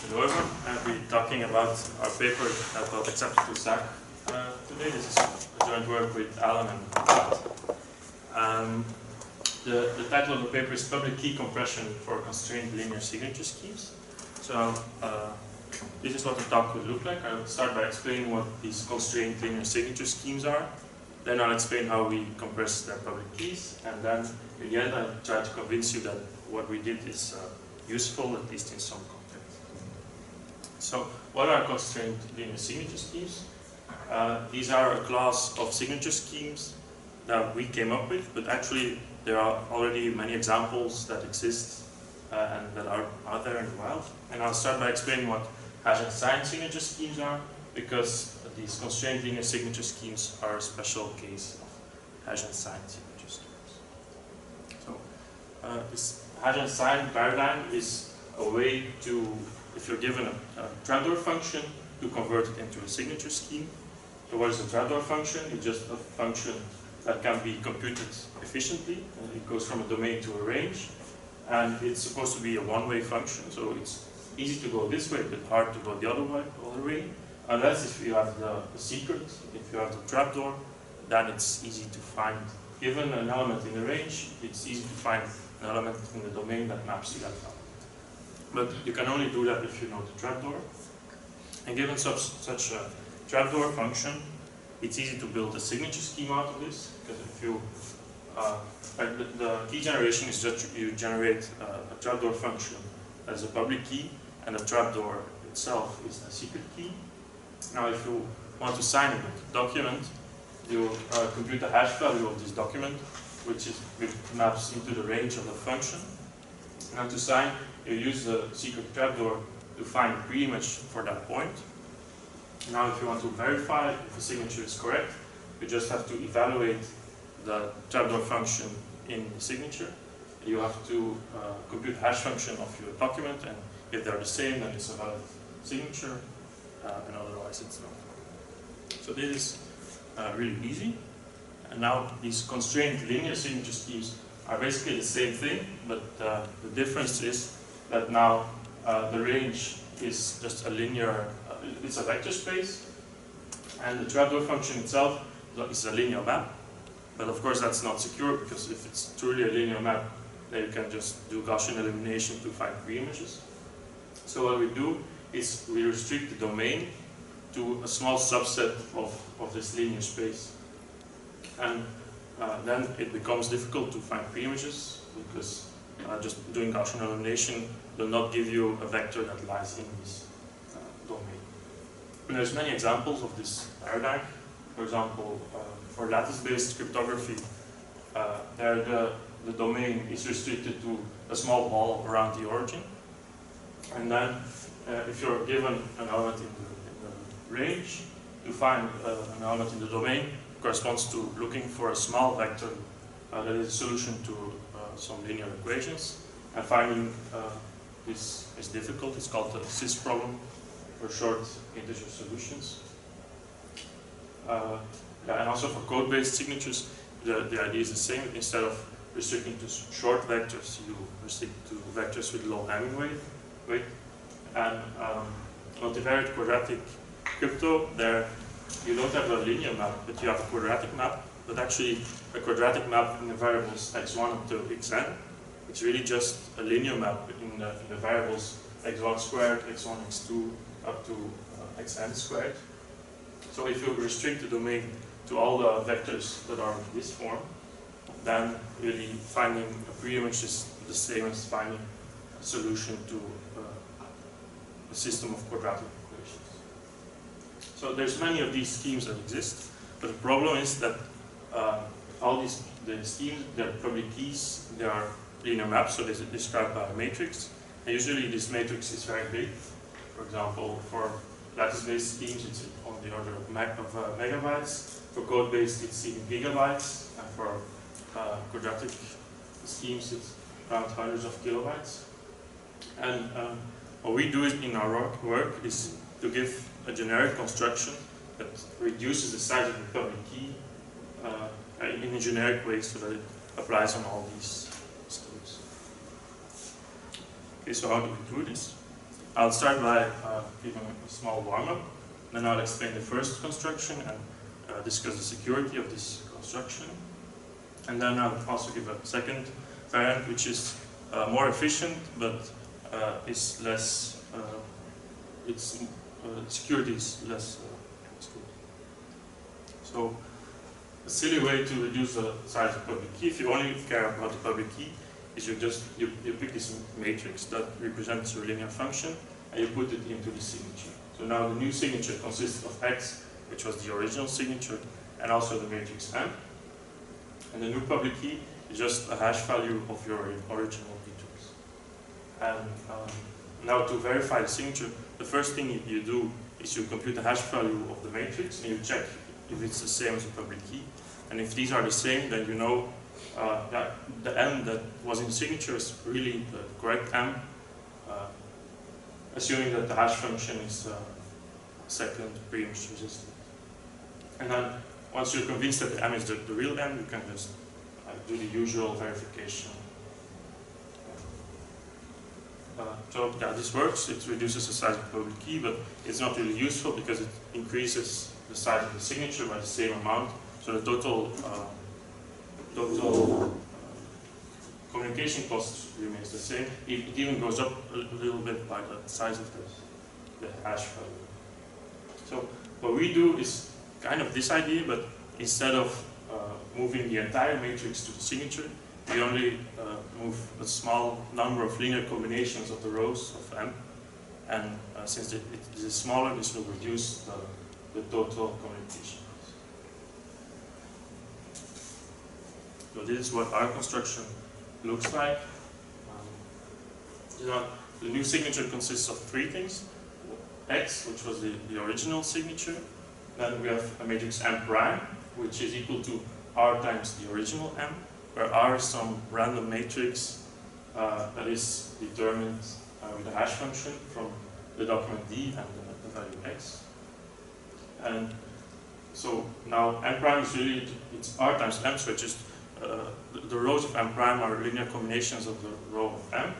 Leuven. I'll be talking about our paper that got accepted to SAC today. This is a joint work with Alan and Pat. The title of the paper is Public Key Compression for Constrained Linear Signature Schemes. So this is what the talk would look like. I'll start by explaining what these constrained linear signature schemes are. Then I'll explain how we compress their public keys, and then in the end I'll try to convince you that what we did is useful, at least in some context. So what are constrained linear signature schemes? These are a class of signature schemes that we came up with, but actually there are already many examples that exist and that are out there in the wild. And I'll start by explaining what hash and sign signature schemes are, because these constrained linear signature schemes are a special case of hash and sign signature schemes. So this hash and sign paradigm is a way to, if you're given a trapdoor function, to convert it into a signature scheme. So what is a trapdoor function? It's just a function that can be computed efficiently. It goes from a domain to a range, and it's supposed to be a one-way function, so it's easy to go this way, but hard to go the other way. Unless if you have the secret, if you have the trapdoor, then it's easy to find. Given an element in the range, it's easy to find an element in the domain that maps to that element. But you can only do that if you know the trapdoor. And given such a trapdoor function, it's easy to build a signature scheme out of this, because if you the key generation is that you generate a trapdoor function as a public key, and the trapdoor itself is the secret key. Now, if you want to sign a document, you compute the hash value of this document, which maps into the range of the function. And to sign, you use the secret trapdoor to find a pre-image for that point. Now, if you want to verify if the signature is correct, you just have to evaluate the trapdoor function in the signature. You have to compute the hash function of your document, and if they're the same, then it's a valid signature, and otherwise it's not. So this is really easy. And now these constrained linear signature schemes are basically the same thing, but the difference is that now the range is just a linear, it's a vector space, and the trapdoor function itself is a linear map. But of course that's not secure, because if it's truly a linear map, then you can just do Gaussian elimination to find pre-images. So what we do is we restrict the domain to a small subset of this linear space. And then it becomes difficult to find pre-images, because just doing Gaussian elimination will not give you a vector that lies in this domain. And there's many examples of this paradigm. For example, for lattice-based cryptography, there the domain is restricted to a small ball around the origin. And then if you're given an element in the range, to find an element in the domain corresponds to looking for a small vector that is a solution to some linear equations. And finding this is difficult. It's called the CIS problem, for short integer solutions. And also for code-based signatures, the idea is the same. Instead of restricting to short vectors, you restrict to vectors with low Hamming weight. And multivariate quadratic crypto, there you don't have a linear map, but you have a quadratic map. But actually, a quadratic map in the variables x1 up to xn, it's really just a linear map in the variables x1 squared, x1, x2, up to xn squared. So if you restrict the domain to all the vectors that are in this form, then really finding a pre-image is the same as finding a solution to a system of quadratic equations. So there's many of these schemes that exist, but the problem is that all the schemes, they're public keys, they are linear maps, so they're described by a matrix, and usually this matrix is very big. For example, for lattice-based schemes, it's on the order of megabytes. For code-based, it's even gigabytes, and for quadratic schemes, it's around hundreds of kilobytes. And what we do in our work is to give a generic construction that reduces the size of the public key in a generic way, so that it applies on all these schemes. Okay, so how do we do this? I'll start by giving a small warm-up, then I'll explain the first construction and discuss the security of this construction. And then I'll also give a second variant, which is more efficient, but is less, its security is less good. So, a silly way to reduce the size of public key, if you only care about the public key, is you pick this matrix that represents your linear function and you put it into the signature. So now the new signature consists of X, which was the original signature, and also the matrix M. And the new public key is just a hash value of your original matrix. And now to verify the signature, the first thing you do is you compute the hash value of the matrix and you check if it's the same as the public key. And if these are the same, then you know that the M that was in the signature is really the correct M, assuming that the hash function is second preimage resistant. And then once you're convinced that the M is the real M, you can just do the usual verification. So yeah, this works. It reduces the size of the public key, but it's not really useful because it increases the size of the signature by the same amount. So the total communication cost remains the same. It even goes up a little bit by the size of the hash value. So what we do is kind of this idea, but instead of moving the entire matrix to the signature, we only move a small number of linear combinations of the rows of M. And since it is smaller, this will reduce the total communication. So this is what our construction looks like. The new signature consists of three things. X, which was the original signature. Then we have a matrix M prime, which is equal to R times the original M, where R is some random matrix that is determined with a hash function from the document D and the value X. And so now M prime is really, it's R times M, so it's just the rows of M prime are linear combinations of the row of M,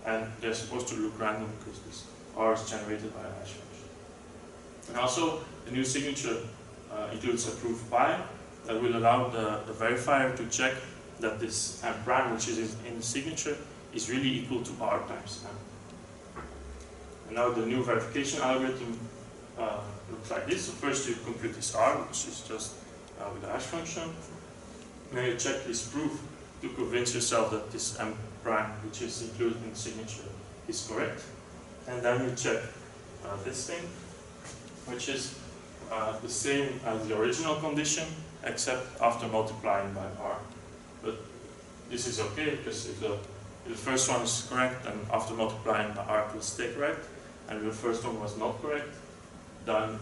and they're supposed to look random because this R is generated by a hash function. And also, the new signature includes a proof pi that will allow the verifier to check that this M prime, which is in the signature, is really equal to R times M. And now the new verification algorithm looks like this. So first you compute this R, which is just with a hash function. Then you check this proof to convince yourself that this M prime, which is included in the signature, is correct. And then you check this thing, which is the same as the original condition, except after multiplying by R. But this is okay, because if the first one is correct, then after multiplying by R it will stay correct. And if the first one was not correct, then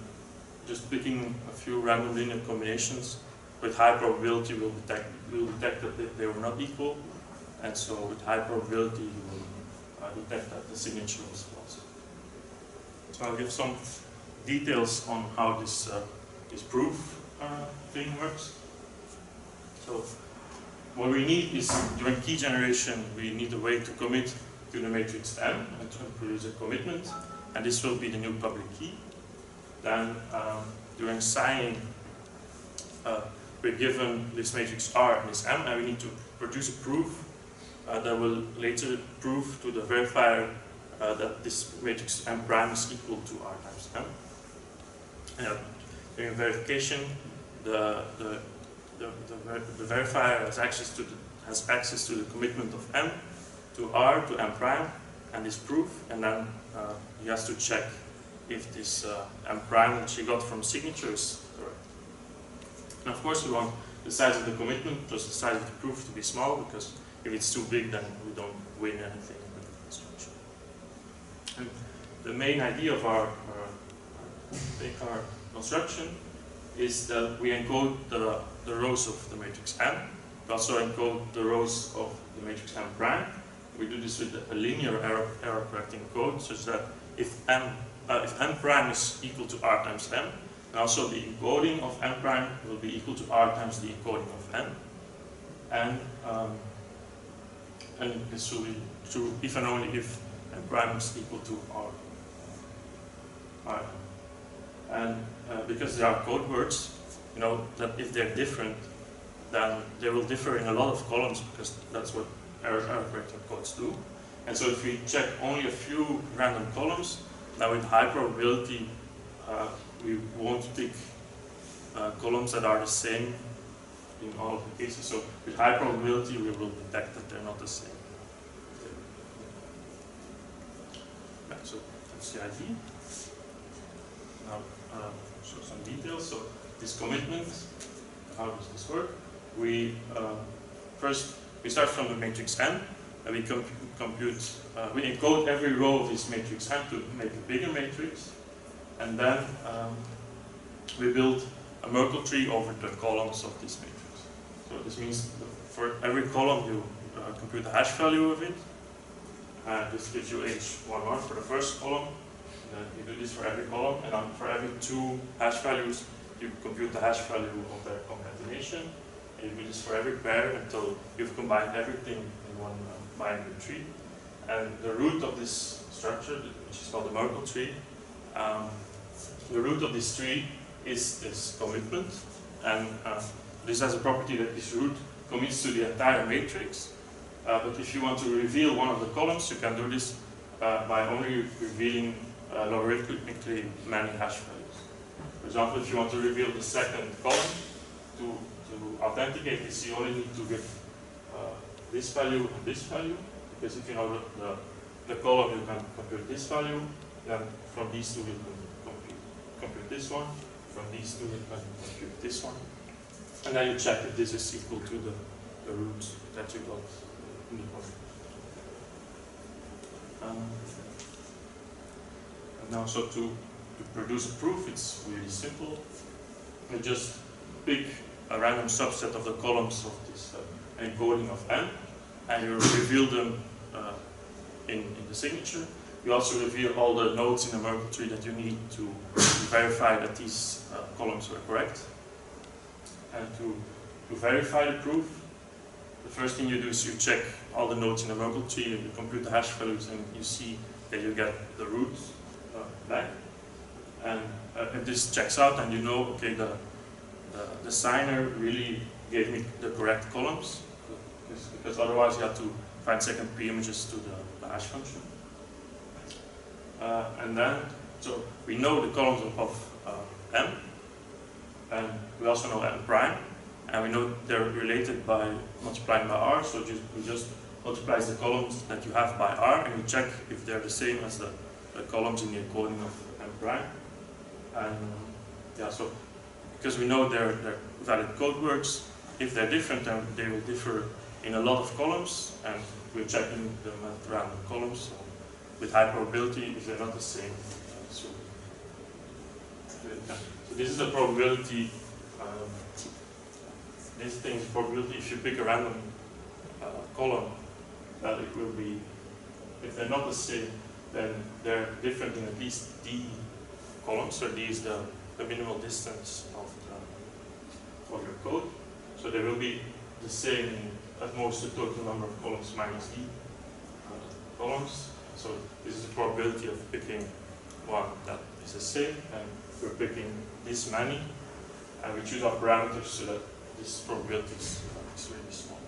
just picking a few random linear combinations with high probability will detect that they were not equal. And so with high probability you will detect that the signature was false. So I'll give some details on how this proof thing works. So what we need is, during key generation, we need a way to commit to the matrix M and to produce a commitment, and this will be the new public key. Then during signing, we're given this matrix R and this M, and we need to produce a proof that will later prove to the verifier that this matrix M prime is equal to R times M. And during verification, the verifier has access to the commitment of M to R to M prime and this proof, and then he has to check if this M prime which he got from signature is correct. And of course we want the size of the commitment plus the size of the proof to be small, because if it's too big then we don't win anything in the construction. And the main idea of our construction is that we encode the rows of the matrix M. We also encode the rows of the matrix M prime. We do this with a linear error correcting code, such that if M prime is equal to R times M, and also the encoding of M prime will be equal to R times the encoding of M. And this will be true if and only if m prime is equal to r. And because they are code words, you know that if they're different, then they will differ in a lot of columns, because that's what error correcting codes do. And so if we check only a few random columns, now with high probability we won't pick columns that are the same in all of the cases. So with high probability we will detect that they're not the same. Yeah, so that's the idea. Now show some details. So this commitment, how does this work? We first we start from the matrix n, and we we encode every row of this matrix n to make a bigger matrix, and then we build a Merkle tree over the columns of this matrix. So this means for every column you compute the hash value of it. This gives you h11 for the first column. Then you do this for every column, and then for every 2 hash values you compute the hash value of their concatenation. And you do this for every pair until you've combined everything in one binary tree. And the root of this structure, which is called the Merkle tree, the root of this tree is this commitment, and this has a property that this root commits to the entire matrix. But if you want to reveal one of the columns, you can do this by only revealing logarithmically many hash values. For example, if you want to reveal the second column, to authenticate this, you only need to give this value and this value, because if you know the column, you can compute this value, then from these two you can compute this one, from these two you can compute this one, and then you check if this is equal to the root that you got in the column. And now, so to produce a proof, it's really simple. You just pick a random subset of the columns of this encoding of n, and you reveal them in the signature. You also reveal all the nodes in the Merkle tree that you need to verify that these columns were correct. And to verify the proof, the first thing you do is you check all the nodes in the Merkle tree, and you compute the hash values, and you see that you get the root back. And if this checks out, and you know, okay, the signer really gave me the correct columns, because otherwise you have to find second pre-images to the hash function. And then, so we know the columns of m, and we also know m prime, and we know they're related by multiplying by r, so we just multiply the columns that you have by r, and we check if they're the same as the columns in the encoding of m prime. And yeah, so because we know they're valid code words, if they're different, then they will differ in a lot of columns, and we're checking them at random columns. So with high probability, if they're not the same. So this is the probability. This thing is probability if you pick a random column, that it will be, if they're not the same, then they're different in at least d columns. So d is the minimal distance of your code. So they will be the same in at most the total number of columns minus d columns. So this is the probability of picking one that is the same, and we're picking this many, and we choose our parameters so that this probability is really small.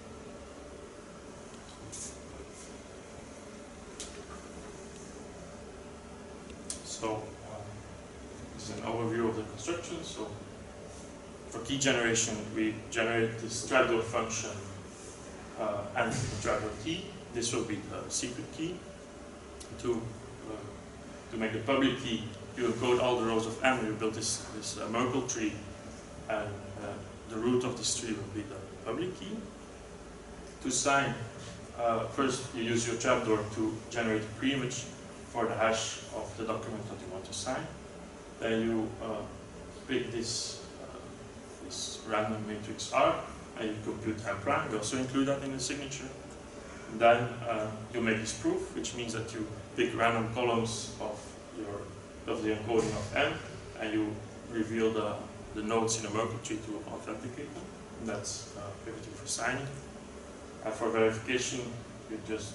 So this is an overview of the construction. So for key generation, we generate this trapdoor function and the trapdoor key. This will be the secret key. To make the public key, you encode all the rows of m. You build this Merkle tree, and the root of this tree will be the public key. To sign, first you use your trapdoor to generate a pre-image for the hash of the document that you want to sign. Then you pick this random matrix R, and you compute m prime. We also include that in the signature. Then you make this proof, which means that you pick random columns of the encoding of m, and you reveal the nodes in the Merkle tree to authenticate them. And that's everything for signing. And for verification, you just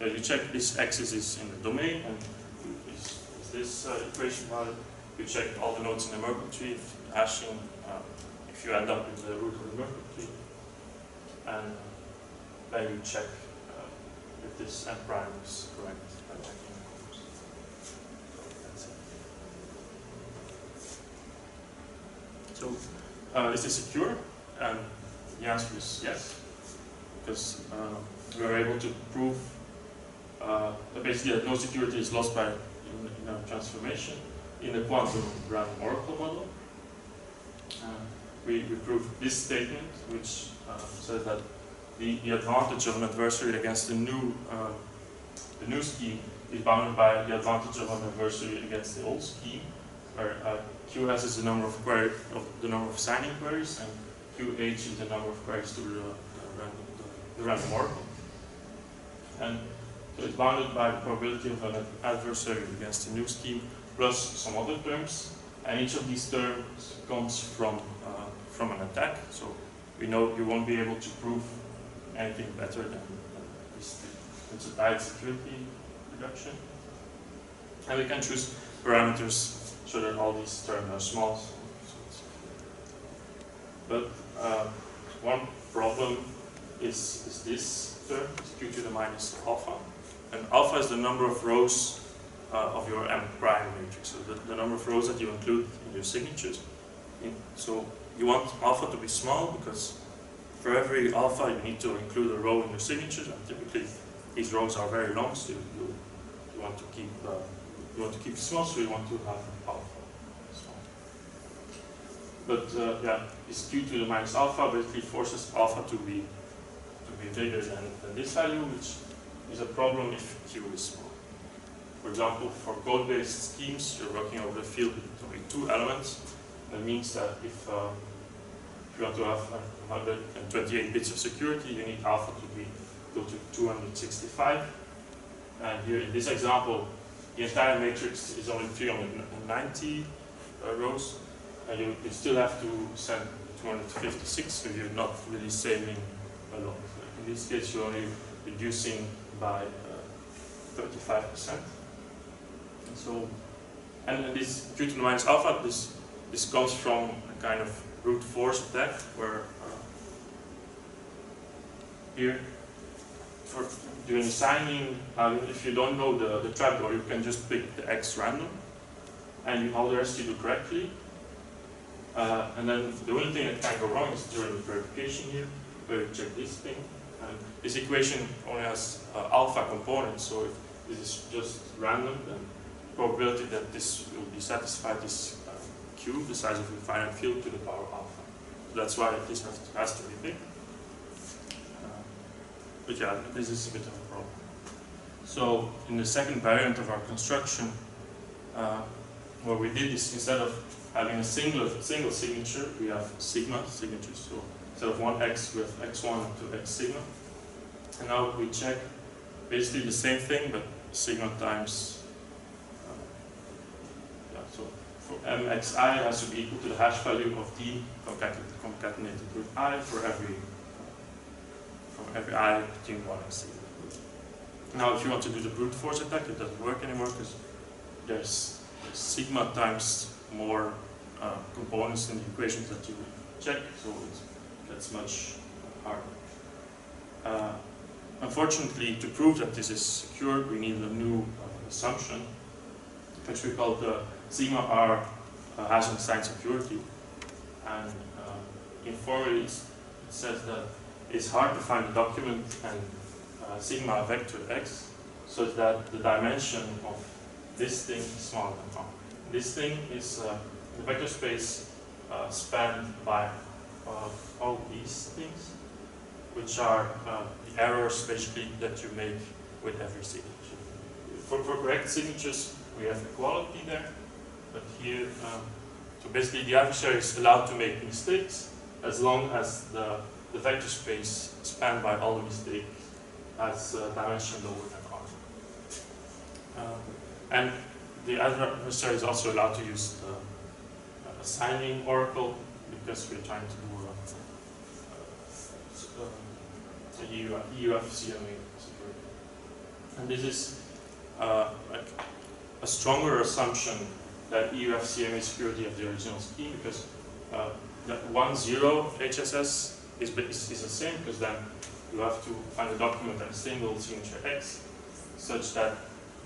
you check this axis is in the domain, and is this equation valid? You check all the nodes in the Merkle tree, if hashing, if you end up with the root of the Merkle tree, and then you check if this n prime is correct. So, is this secure? And the answer is yes, because we are able to prove that basically that no security is lost by in a transformation in the quantum random oracle model. We prove this statement, which says that the advantage of an adversary against the new scheme is bounded by the advantage of an adversary against the old scheme, where QS is the number of signing queries, and QH is the number of queries to the random oracle. And so it's bounded by the probability of an adversary against the new scheme plus some other terms, and each of these terms comes from an attack. So we know you won't be able to prove anything better than this. It's a tight security reduction, and we can choose parameters so that all these terms are small. But one problem is this term, q to the minus alpha. And alpha is the number of rows of your M prime matrix, so the number of rows that you include in your signatures. So you want alpha to be small because for every alpha you need to include a row in your signatures, and typically these rows are very long, so you want to keep it small, so you want to have alpha small. But yeah, this q to the minus alpha basically forces alpha to be bigger than this value, which is a problem if q is small. For example, for code-based schemes, you're working over a field with only 2 elements. That means that if you want to have 128 bits of security, you need alpha to go to 265. And here in this example, the entire matrix is only 390 rows, and you still have to send 256, so you're not really saving a lot. In this case, you're only reducing by 35%. And so, and this q to the minus alpha, this comes from a kind of brute force attack, where here, for doing signing, if you don't know the trapdoor, you can just pick the X random, and all the rest you do correctly. And then the only thing that can go wrong is during the verification here, where you check this thing. And this equation only has alpha components, so if this is just random, then the probability that this will be satisfied is q, the size of the finite field, to the power alpha. So that's why this has to be big. But yeah, this is a bit of a problem. So in the second variant of our construction, what we did is, instead of having a single signature, we have sigma signatures. So instead of 1x, we have x1 to x sigma. And now we check basically the same thing, but sigma times, so for mxi has to be equal to the hash value of d concatenated with I for every I between 1 and sigma. Now if you want to do the brute force attack, it doesn't work anymore because there's sigma times more components in the equations that you check, so it gets much harder. Unfortunately, to prove that this is secure, we need a new assumption, which we call the sigma r Haschen sign security. And informally, it says that it's hard to find a document and sigma vector x such that the dimension of this thing is smaller than 1. This thing is the vector space spanned by all these things, which are the errors basically that you make with every signature. For correct signatures, we have equality there, but here, so basically the adversary is allowed to make mistakes as long as the vector space spanned by all the mistakes has a dimension lower than 1. And the adversary is also allowed to use a signing oracle, because we're trying to do EUF CMA security. And this is like a stronger assumption that EUFCMA security of the original scheme, because that 1-0 HSS is the same, because then you have to find a document that a single signature X, such that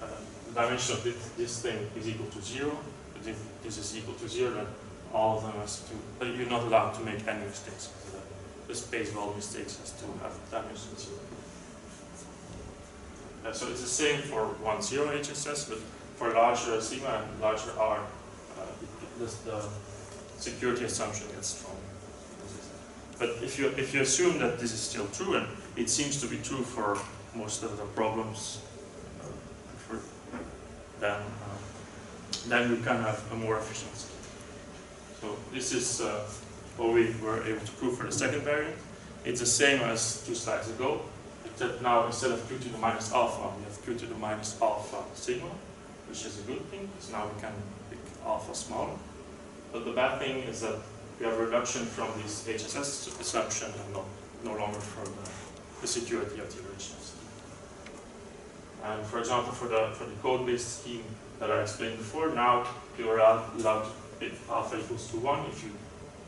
the dimension of this thing is equal to 0. But if this is equal to 0, then all of them has to, but you're not allowed to make any mistakes. The space of all mistakes has to have dimension 0. So it's the same for 1-0 HSS, but for larger sigma and larger R, the security assumption gets stronger. But if you assume that this is still true, and it seems to be true for most of the problems, then we can have a more efficient scheme. So this is what we were able to prove for the second variant. It's the same as 2 slides ago, except now instead of q to the minus alpha, we have q to the minus alpha sigma, which is a good thing, because now we can pick alpha smaller. But the bad thing is that we have a reduction from this HSS assumption and no longer from the security of the original scheme. And for example, for the code-based scheme that I explained before, now you are allowed to pick alpha equals to 1 if you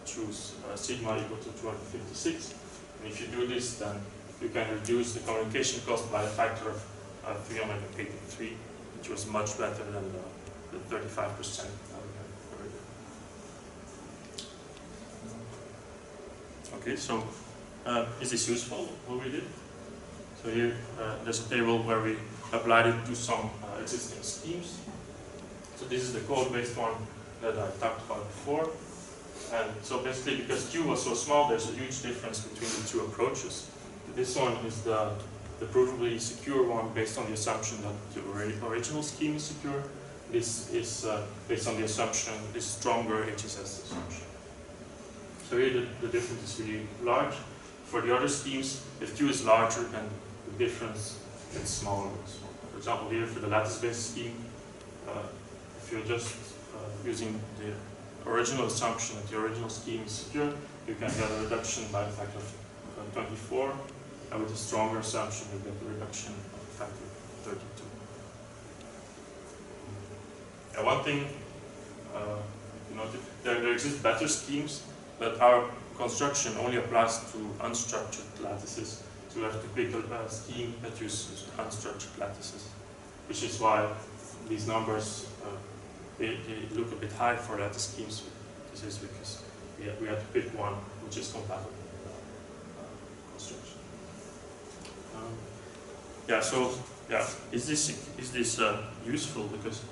choose sigma equal to 256. And if you do this, then you can reduce the communication cost by a factor of 383, which was much better than the 35%. Okay, so is this useful, what we did? So here, there's a table where we applied it to some existing schemes. So this is the code-based one that I talked about before. And so basically, because Q was so small, there's a huge difference between the two approaches. This one is the provably secure one based on the assumption that the original scheme is secure. This is based on the assumption, this stronger HSS assumption. So here the difference is really large. For the other schemes, if Q is larger, then the difference gets smaller. So for example, here for the lattice-based scheme, if you're just using the original assumption that the original scheme is secure, you can get a reduction by a factor of 24, and with a stronger assumption, you get a reduction of a factor of 32. And one thing, there exist better schemes, but our construction only applies to unstructured lattices. So we have to pick a scheme that uses unstructured lattices, which is why these numbers they look a bit high for lattice schemes. This is because we have to pick one which is compatible with construction. Is this useful? Because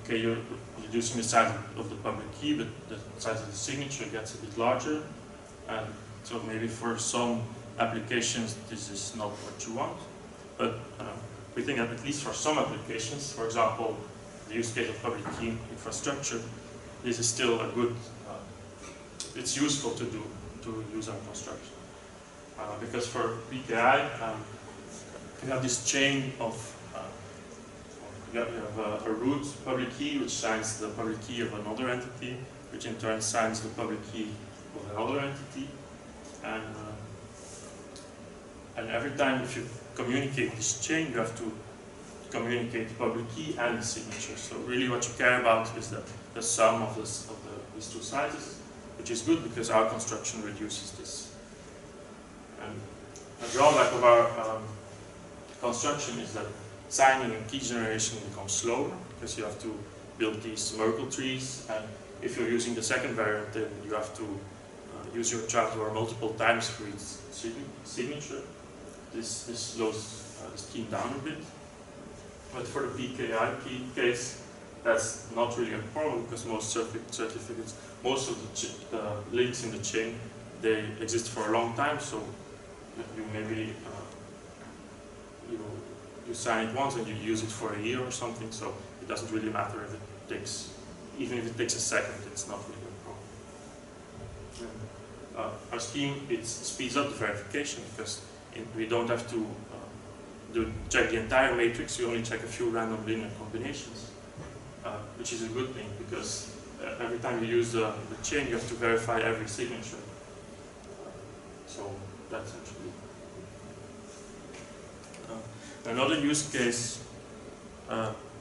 okay, you're reducing the size of the public key, but the size of the signature gets a bit larger, and so maybe for some applications this is not what you want. But we think that at least for some applications, for example, the use case of public key infrastructure, this is still a good. It's useful to use our construction because for PKI you have this chain of. You have a root public key which signs the public key of another entity, which in turn signs the public key of another entity, and every time if you communicate this chain, you have to communicate the public key and the signature. So really, what you care about is the sum of these two sizes, which is good because our construction reduces this. And a drawback of our construction is that signing and key generation becomes slower because you have to build these Merkle trees, and if you're using the second variant, then you have to use your trapdoor multiple times for each signature. This slows the scheme down a bit. But for the PKI key case, that's not really a problem because most certificates, most of the links in the chain, they exist for a long time, so you maybe you sign it once and you use it for a year or something, so it doesn't really matter if it takes, even if it takes a second, it's not really a problem. Our scheme, it speeds up the verification because we don't have to check the entire matrix, we only check a few random linear combinations, which is a good thing because every time you use the chain, you have to verify every signature. So that's actually. Another use case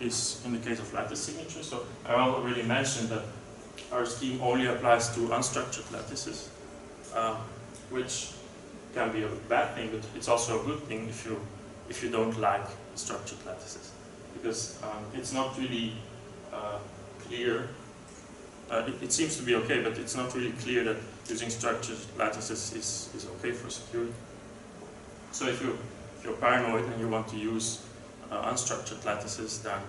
is in the case of lattice signatures. So I already mentioned that our scheme only applies to unstructured lattices, which can be a bad thing, but it's also a good thing if you don't like structured lattices, because it's not really clear. It seems to be okay, but it's not really clear that using structured lattices is okay for security. So if you're paranoid and you want to use unstructured lattices, then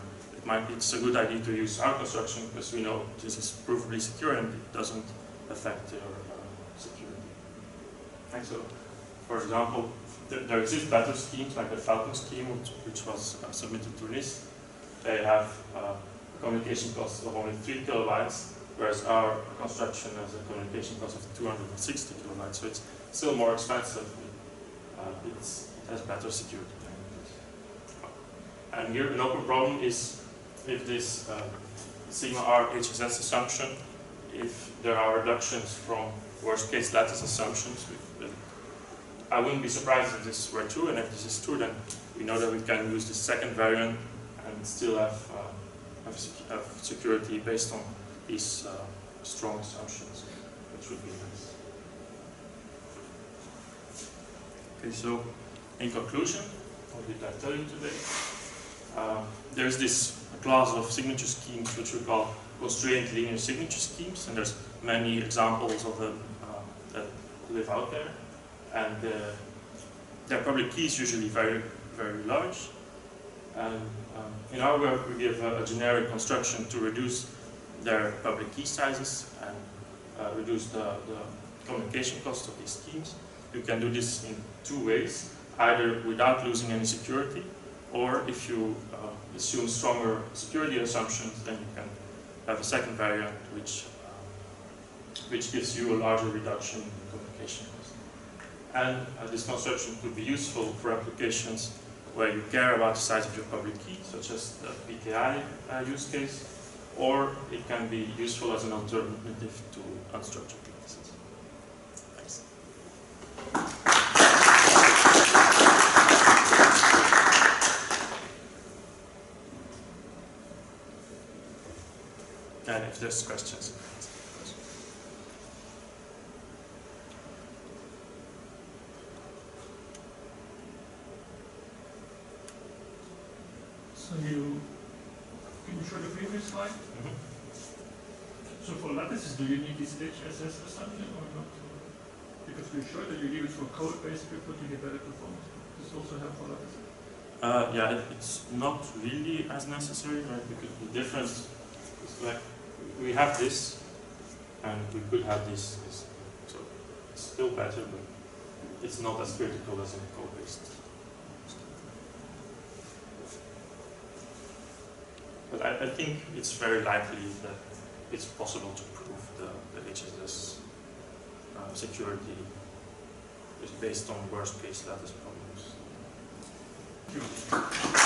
it's a good idea to use our construction, because we know this is provably secure and it doesn't affect your security. And so, for example, there exist better schemes like the Falcon scheme, which was submitted to NIST. They have a communication cost of only 3 kilobytes, whereas our construction has a communication cost of 260 kilobytes. So it's still more expensive. It has better security. And here an open problem is if this sigma r HSS assumption, if there are reductions from worst case lattice assumptions. I wouldn't be surprised if this were true, and if this is true, then we know that we can use the second variant and still have security based on these strong assumptions, which would be nice. Okay, so in conclusion, what did I tell you today? There's this class of signature schemes which we call constrained linear signature schemes, and there's many examples of them that live out there. And their public key is usually very, very large. And in our work, we give a generic construction to reduce their public key sizes and reduce the communication cost of these schemes. You can do this in 2 ways, either without losing any security, or if you assume stronger security assumptions, then you can have a second variant which gives you a larger reduction in communication cost. And this construction could be useful for applications where you care about the size of your public key, such as the PKI use case, or it can be useful as an alternative to unstructured lattices. Thanks. And if there's questions. So can you show the previous slide? Mm-hmm. So for lattices, do you need this HSS assumption or not? Because we showed that you leave it for code-based crypto to get better performance. Does it also help for lattices? Yeah, it's not really as necessary, right? Because the difference is like we have this, and we could have this. So it's still better, but it's not as critical as in code-based. But I think it's very likely that it's possible to prove the HSS security is based on worst case lattice problems. Thank you.